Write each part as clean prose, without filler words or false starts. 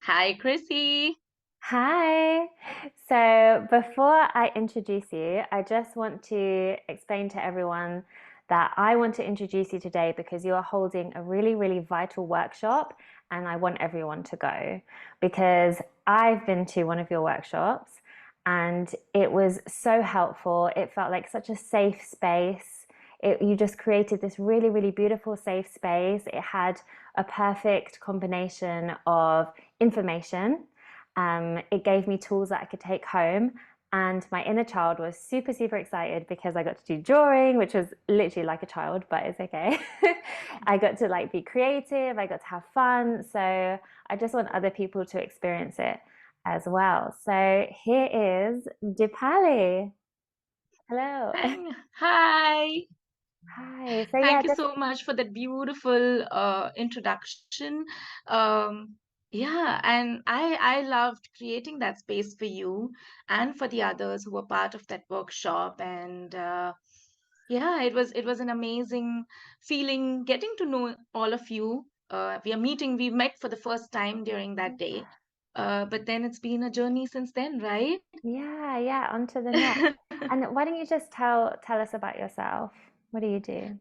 Hi, Chrissy. Hi. So before I introduce you, I just want to explain to everyone that I want to introduce you today because you are holding a really, really vital workshop and I want everyone to go because I've been to one of your workshops and it was so helpful. It felt like such a safe space. You just created this really, really beautiful, safe space. It had a perfect combination of information. It gave me tools that I could take home. And my inner child was super, super excited because I got to do drawing, which was literally like a child, but it's okay. I got to like be creative, I got to have fun. So I just want other people to experience it as well. So here is Deepali. Hello. Hi. Hi. So yeah, Thank you just so much for that beautiful introduction. Um, yeah, and I loved creating that space for you and for the others who were part of that workshop. And yeah, it was an amazing feeling getting to know all of you. We met for the first time during that day. But then it's been a journey since then, right? yeah, yeah, on to the next. And why don't you just tell us about yourself? What do you do?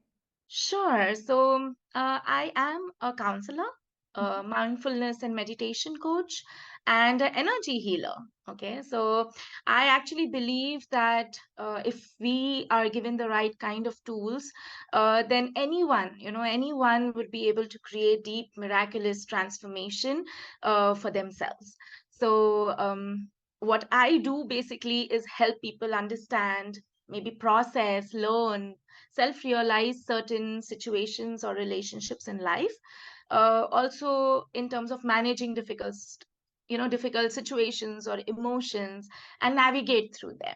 Sure. So, I am a counselor, a mindfulness and meditation coach, and an energy healer. Okay. So, I actually believe that if we are given the right kind of tools, then anyone would be able to create deep, miraculous transformation for themselves. So, what I do basically is help people understand, maybe process, learn, self realize certain situations or relationships in life. Also, in terms of managing difficult situations or emotions and navigate through them.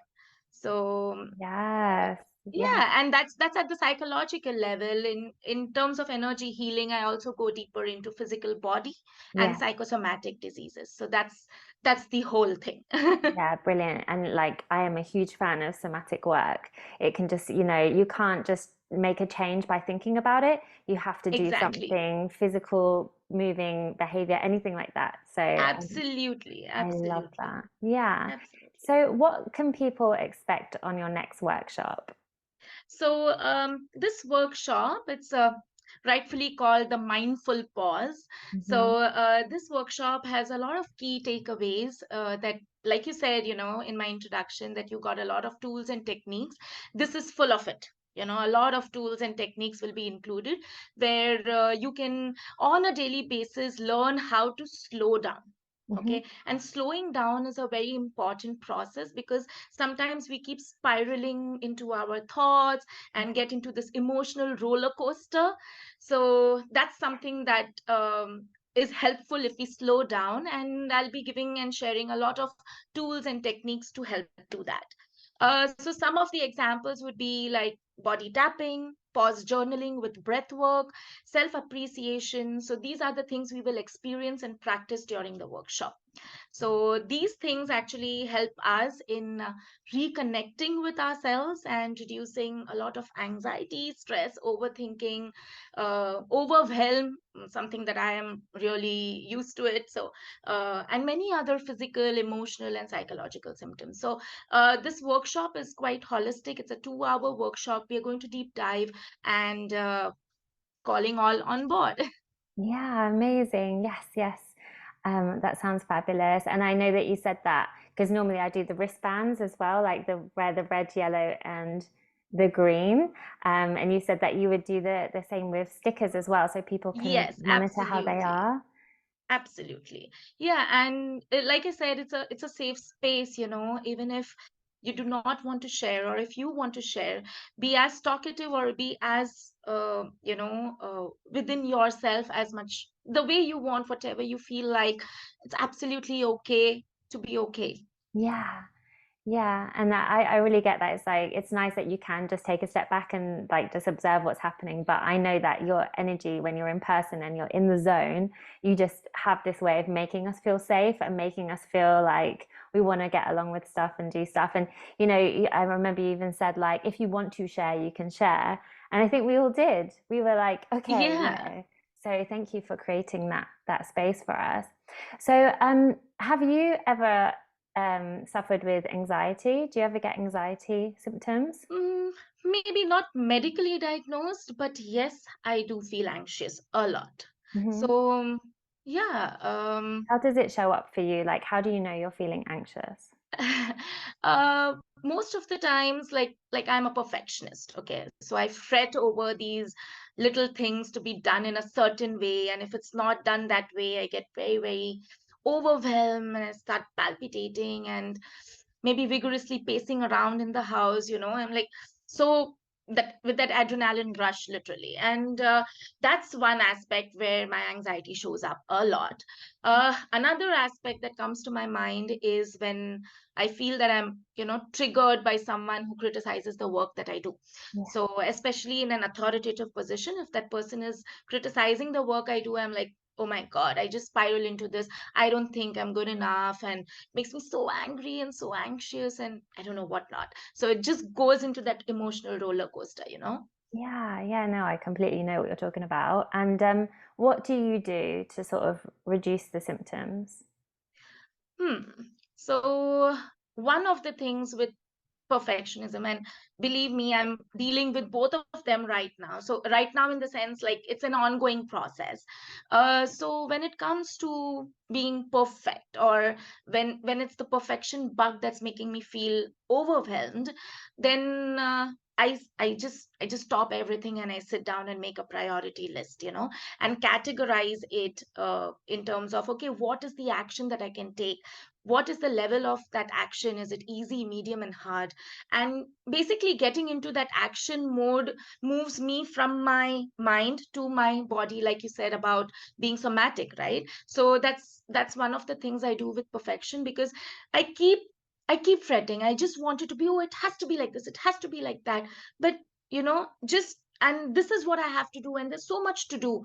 So, Yes, yes, yeah, and that's at the psychological level. In terms of energy healing, I also go deeper into physical body and yes, psychosomatic diseases. So that's the whole thing. yeah, brilliant. And like, I am a huge fan of somatic work. It can just, you can't just make a change by thinking about it. You have to do Exactly. something physical, moving behavior, anything like that. So Absolutely. I love Absolutely. that. Yeah. Absolutely. So, what can people expect on your next workshop? So this workshop, it's rightfully called the mindful pause. Hmm. So this workshop has a lot of key takeaways that, like you said, in my introduction, that you got a lot of tools and techniques. This is full of it. A lot of tools and techniques will be included where you can, on a daily basis, learn how to slow down. Hmm. Okay. And slowing down is a very important process because sometimes we keep spiraling into our thoughts and get into this emotional roller coaster. So that's something that is helpful if we slow down, and I'll be giving and sharing a lot of tools and techniques to help do that. So some of the examples would be like body tapping, pause journaling with breath work, self appreciation. So these are the things we will experience and practice during the workshop. So these things actually help us in reconnecting with ourselves and reducing a lot of anxiety, stress, overthinking, overwhelm, something that I am really used to it. So, and many other physical, emotional, and psychological symptoms. So, this workshop is quite holistic. It's a 2 hour workshop. We are going to deep dive and calling all on board. Yeah, amazing. Yes, yes. That sounds fabulous. And I know that you said that because normally I do the wristbands as well, like the red, yellow, and the green. And you said that you would do the same with stickers as well, so people can Yes, monitor how they absolutely. are. Absolutely. Yeah, and like I said, it's a safe space, even if you do not want to share, or if you want to share, be as talkative or be as within yourself as much the way you want, whatever you feel like. It's absolutely okay to be okay. Yeah. Yeah, and I really get that. It's like it's nice that you can just take a step back and like just observe what's happening. But I know that your energy when you're in person and you're in the zone, you just have this way of making us feel safe and making us feel like we want to get along with stuff and do stuff. And I remember you even said like if you want to share, you can share. And I think we all did. We were like, okay, Yeah. So thank you for creating that space for us. So have you ever suffered with anxiety? Do you ever get anxiety symptoms? Mm, maybe not medically diagnosed, but yes, I do feel anxious a lot. Hmm. So, yeah, How does it show up for you? Like, how do you know you're feeling anxious? most of the times, like I'm a perfectionist, okay? So I fret over these little things to be done in a certain way, and if it's not done that way, I get very, very overwhelmed and I start palpitating and maybe vigorously pacing around in the house, I'm like, so that with that adrenaline rush, literally. And that's one aspect where my anxiety shows up a lot. Another aspect that comes to my mind is when I feel that I'm, triggered by someone who criticizes the work that I do. Yeah. So, especially in an authoritative position, if that person is criticizing the work I do, I'm like, oh my God, I just spiral into this. I don't think I'm good enough, and makes me so angry and so anxious, and I don't know what not. So it just goes into that emotional roller coaster. Yeah, yeah, no, I completely know what you're talking about. And what do you do to sort of reduce the symptoms? Hmm. So one of the things with perfectionism, and believe me, I'm dealing with both of them right now. So right now, in the sense, like, it's an ongoing process. So when it comes to being perfect, or when it's the perfection bug that's making me feel overwhelmed, then I just stop everything and I sit down and make a priority list, and categorize it in terms of, okay, what is the action that I can take? What is the level of that action? Is it easy, medium, and hard? And basically getting into that action mode moves me from my mind to my body, like you said about being somatic, right? So that's one of the things I do with perfection, because I keep fretting. I just want it to be, oh, it has to be like this, it has to be like that. But just, and this is what I have to do, and there's so much to do.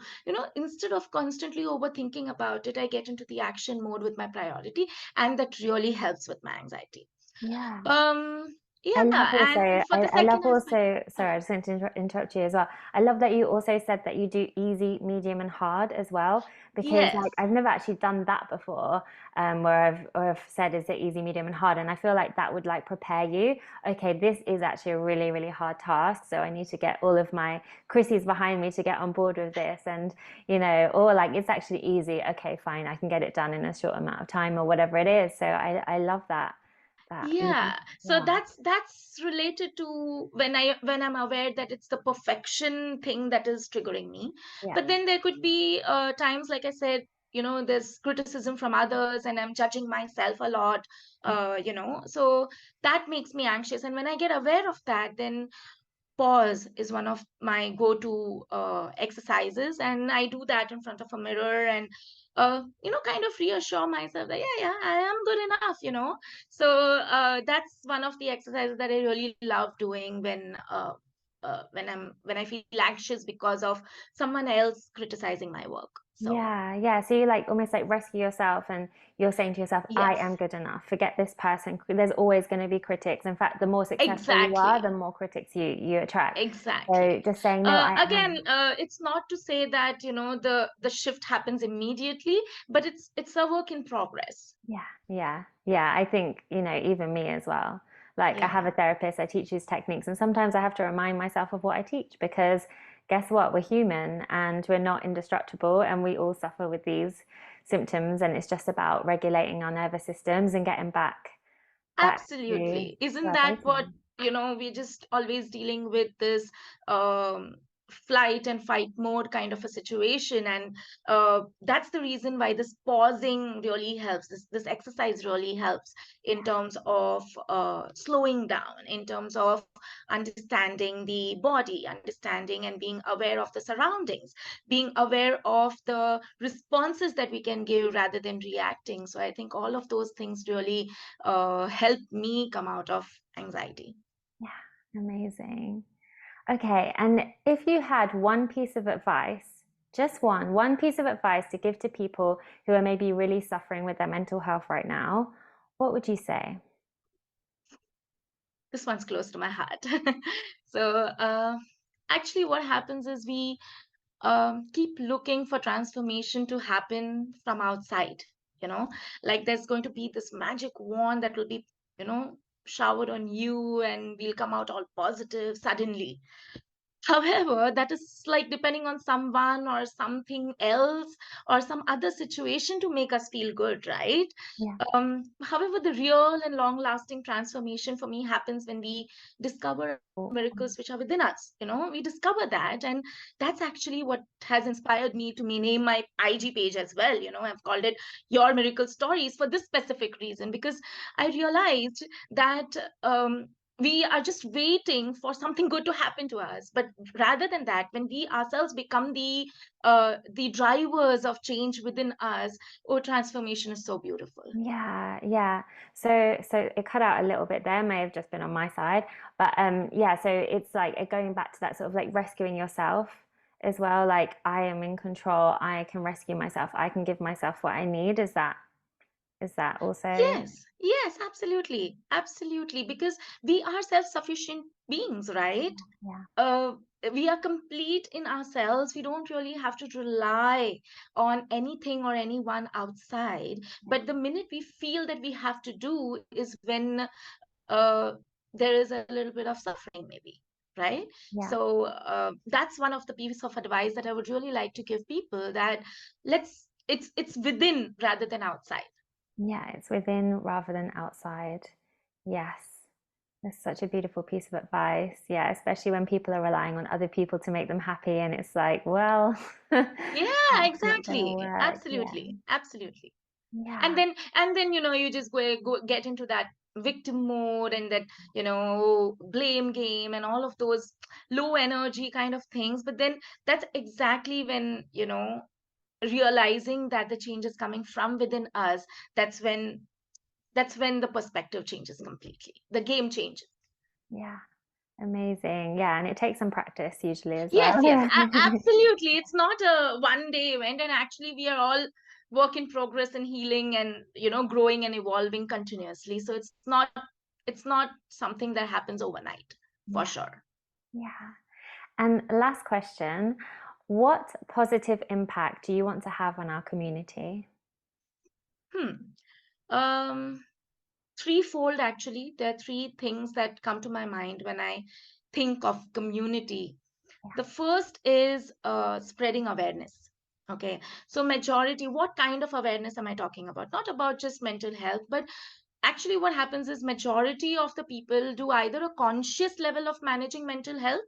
Instead of constantly overthinking about it, I get into the action mode with my priority, and that really helps with my anxiety. Yeah. um I yeah, love and also, for the I love second aspect, also, yeah. sorry, I just want to interrupt you as well. I love that you also said that you do easy, medium, and hard as well, because Yes. like I've never actually done that before, where I've said is it easy, medium, and hard, and I feel like that would like prepare you. Okay, this is actually a really, really hard task, so I need to get all of my Chrissies behind me to get on board with this, and or like it's actually easy. Okay, fine, I can get it done in a short amount of time or whatever it is. So I love that. That Yeah, so yeah. that's related to when I'm aware that it's the perfection thing that is triggering me. Yeah. But then there could be times, like I said, there's criticism from others, and I'm judging myself a lot. So that makes me anxious, and when I get aware of that, then pause is one of my go-to exercises, and I do that in front of a mirror, and kind of reassure myself that, yeah, yeah, I am good enough. So that's one of the exercises that I really love doing when I feel anxious because of someone else criticizing my work. So Yeah, yeah. So you like almost like rescue yourself and you're saying to yourself, I am yes, good enough. Forget this person. There's always going to be critics. In fact, the more successful you are, the exactly. more critics you attract. So Exactly. just saying, no, I Again, am. it's not to say that the shift happens immediately, but it's a work in progress. Yeah, yeah, yeah. I think, even me as well. Like I have a Yeah, therapist, I teach these techniques, and sometimes I have to remind myself of what I teach because guess what? We're human and we're not indestructible, and we all suffer with these symptoms, and it's just about regulating our nervous systems and getting back to absolutely. Isn't our that what, baseline. we're just always dealing with this um, flight and fight mode kind of a situation. And that's the reason why this pausing really helps. This exercise really helps in terms of slowing down, in terms of understanding the body, understanding and being aware of the surroundings, being aware of the responses that we can give rather than reacting. So I think all of those things really help me come out of anxiety. Yeah, amazing. Okay, and if you had one piece of advice, just one piece of advice to give to people who are maybe really suffering with their mental health right now, what would you say? This one's close to my heart. So, actually, what happens is keep looking for transformation to happen from outside. You know, like there's going to be this magic wand that will be, showered on you, and we'll come out all positive suddenly. However, that is like depending on someone or something else or some other situation to make us feel good, right? Yeah. However, the real and long lasting transformation for me happens when we discover our miracles which are within us. We discover that. And that's actually what has inspired me to name my IG page as well. I've called it Your Miracle Stories for this specific reason, because I realized that. We are just waiting for something good to happen to us, but rather than that, when we ourselves become the drivers of change within us, oh, transformation is so beautiful. Yeah, yeah. So it cut out a little bit there, may have just been on my side. But yeah, so it's like going back to that sort of like rescuing yourself as well. Like I am in control, I can rescue myself, I can give myself what I need. Is that also? Yes, absolutely, absolutely, because we are self-sufficient beings, right? Yeah, uh, we are complete in ourselves. We don't really have to rely on anything or anyone outside. yeah, But the minute we feel that we have to do is when uh, there is a little bit of suffering, maybe, right? yeah, So that's one of the pieces of advice that I would really like to give people, that it's within rather than outside. yeah. It's within rather than outside. Yes. That's such a beautiful piece of advice. Yeah, especially when people are relying on other people to make them happy, and it's like, well, Yeah, that's not going to exactly, work. Yeah. absolutely, absolutely. and Yeah. then and then you just go get into that victim mode, and that blame game and all of those low energy kind of things. But then that's exactly when realizing that the change is coming from within us, that's when the perspective changes completely, the game changes. Yeah. Amazing. Yeah, and it takes some practice usually as Yes, well. yes, absolutely. It's not a one day event, and actually, we are all work in progress and healing and growing and evolving continuously. So it's not something that happens overnight, for Yeah. sure. Yeah. And last question, what positive impact do you want to have on our community? Hmm. Um, Threefold actually. There are three things that come to my mind when I think of community. Yeah. The first is spreading awareness. Okay, so majority, what kind of awareness am I talking about? Not about just mental health, but actually what happens is majority of the people do either a conscious level of managing mental health,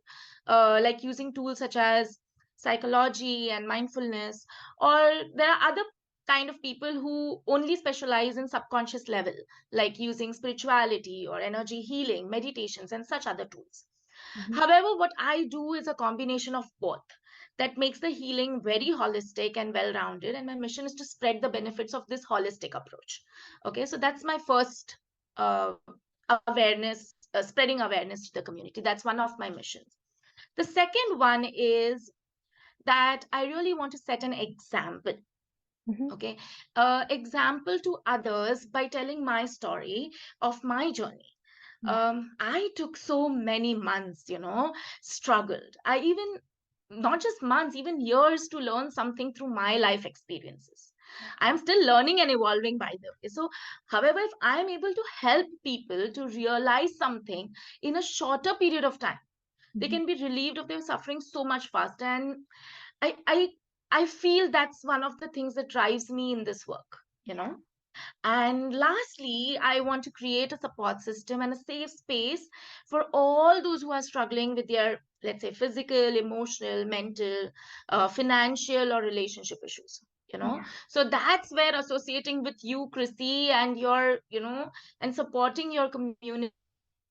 like using tools such as psychology and mindfulness, or there are other kind of people who only specialize in subconscious level, like using spirituality or energy healing, meditations, and such other tools. Mhm. However, what I do is a combination of both that makes the healing very holistic and well rounded. And my mission is to spread the benefits of this holistic approach. Okay, so that's my first uh, awareness, spreading awareness to the community. That's one of my missions. The second one is that I really want to set an example. Mhm. Okay, example to others by telling my story of my journey. Yeah. I took so many months, struggled. I even, not just months, even years to learn something through my life experiences. Yeah. I'm still learning and evolving, by the way. So, however, if I'm able to help people to realize something in a shorter period of time, they Mhm. can be relieved of their suffering so much faster. And I, I, I feel that's one of the things that drives me in this work. And lastly, I want to create a support system and a safe space for all those who are struggling with their, let's say, physical, emotional, mental, financial, or relationship issues. Yeah. So that's where associating with you, Chrissy, and and supporting your community,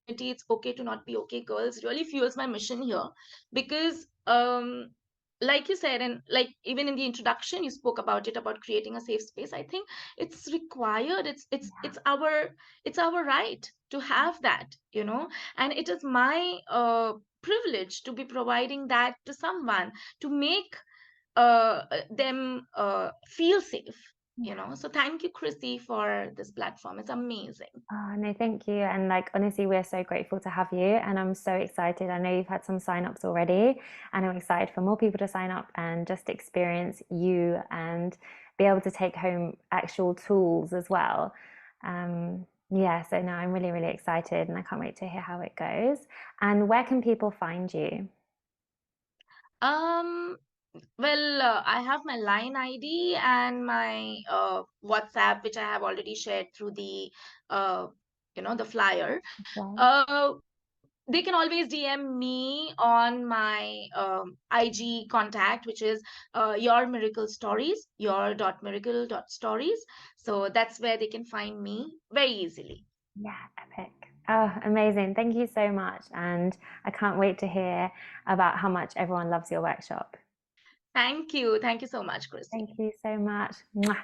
it's okay to not be okay, girls, really fuels my mission here. Because like you said, and like even in the introduction you spoke about it, about creating a safe space. I think it's required. It's our right to have that. And it is my privilege to be providing that to someone, to make them feel safe. So thank you, Chrissy, for this platform. It's amazing. Oh, no, thank you. And like, honestly, we're so grateful to have you. And I'm so excited. I know you've had some sign-ups already, and I'm excited for more people to sign up and just experience you and be able to take home actual tools as well. Yeah, so no, I'm really, really excited and I can't wait to hear how it goes. And where can people find you? Um, well, I have my line ID and my WhatsApp, which I have already shared through uh, the flyer. Well, Uh, they can always DM me on my IG contact, which is your miracle stories, your.miracle.stories. So that's where they can find me very easily. yeah, epic. Oh, amazing. Thank you so much. And I can't wait to hear about how much everyone loves your workshop. Thank you. Thank you so much, Chrissy. Thank you so much. Mwah.